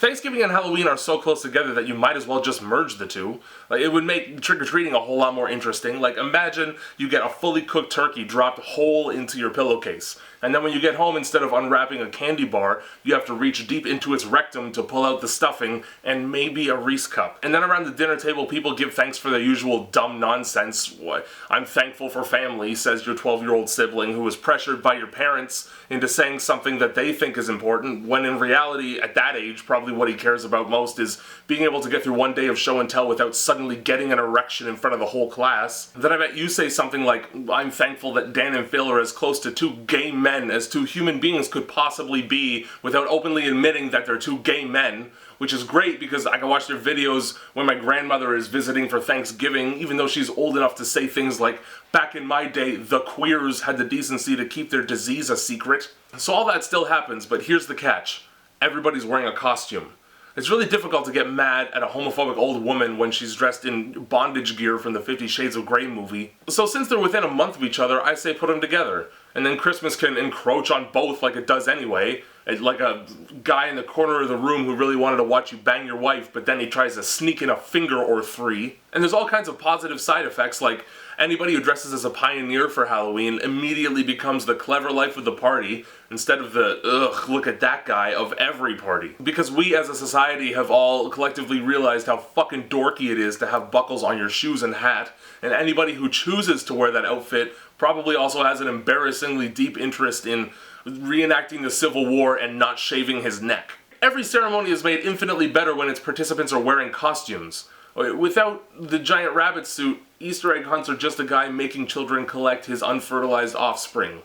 Thanksgiving and Halloween are so close together that you might as well just merge the two. Like, it would make trick-or-treating a whole lot more interesting. Like, imagine you get a fully cooked turkey dropped whole into your pillowcase. And then when you get home, instead of unwrapping a candy bar, you have to reach deep into its rectum to pull out the stuffing and maybe a Reese cup. And then around the dinner table, people give thanks for their usual dumb nonsense. What? I'm thankful for family, says your 12-year-old sibling who was pressured by your parents into saying something that they think is important, when in reality, at that age, probably what he cares about most is being able to get through one day of show and tell without suddenly getting an erection in front of the whole class. Then I bet you say something like, I'm thankful that Dan and Phil are as close to two gay men as two human beings could possibly be without openly admitting that they're two gay men, which is great because I can watch their videos when my grandmother is visiting for Thanksgiving, even though she's old enough to say things like, back in my day, the queers had the decency to keep their disease a secret. So all that still happens, but here's the catch. Everybody's wearing a costume. It's really difficult to get mad at a homophobic old woman when she's dressed in bondage gear from the 50 Shades of Grey movie. So since they're within a month of each other, I say put them together. And then Christmas can encroach on both like it does anyway. Like a guy in the corner of the room who really wanted to watch you bang your wife, but then he tries to sneak in a finger or three. And there's all kinds of positive side effects, like anybody who dresses as a pioneer for Halloween immediately becomes the clever life of the party, instead of the, ugh, look at that guy of every party. Because we as a society have all collectively realized how fucking dorky it is to have buckles on your shoes and hat, and anybody who chooses to wear that outfit probably also has an embarrassingly deep interest in reenacting the Civil War and not shaving his neck. Every ceremony is made infinitely better when its participants are wearing costumes. Without the giant rabbit suit, Easter egg hunts are just a guy making children collect his unfertilized offspring.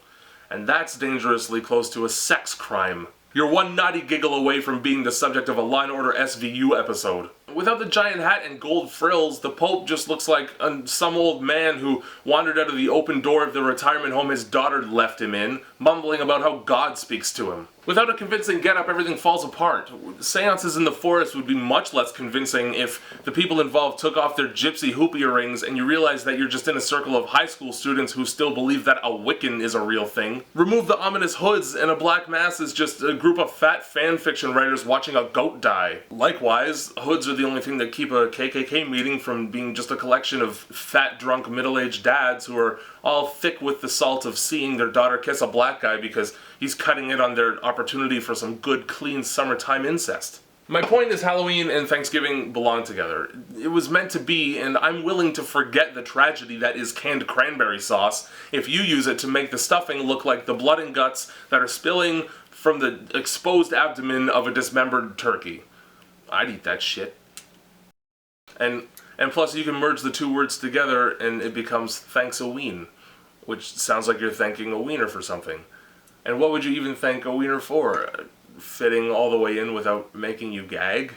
And that's dangerously close to a sex crime. You're one naughty giggle away from being the subject of a Law & Order SVU episode. Without the giant hat and gold frills, the Pope just looks like some old man who wandered out of the open door of the retirement home his daughter left him in, mumbling about how God speaks to him. Without a convincing getup, everything falls apart. Seances in the forest would be much less convincing if the people involved took off their gypsy hoop earrings and you realize that you're just in a circle of high school students who still believe that a Wiccan is a real thing. Remove the ominous hoods and a black mass is just a group of fat fan fiction writers watching a goat die. Likewise, hoods are the only thing that keep a KKK meeting from being just a collection of fat, drunk, middle-aged dads who are all thick with the salt of seeing their daughter kiss a black guy because he's cutting it on their opportunity for some good, clean summertime incest. My point is Halloween and Thanksgiving belong together. It was meant to be, and I'm willing to forget the tragedy that is canned cranberry sauce if you use it to make the stuffing look like the blood and guts that are spilling from the exposed abdomen of a dismembered turkey. I'd eat that shit. And plus you can merge the two words together and it becomes thanks-a-ween, which sounds like you're thanking a wiener for something. And what would you even thank a wiener for? Fitting all the way in without making you gag?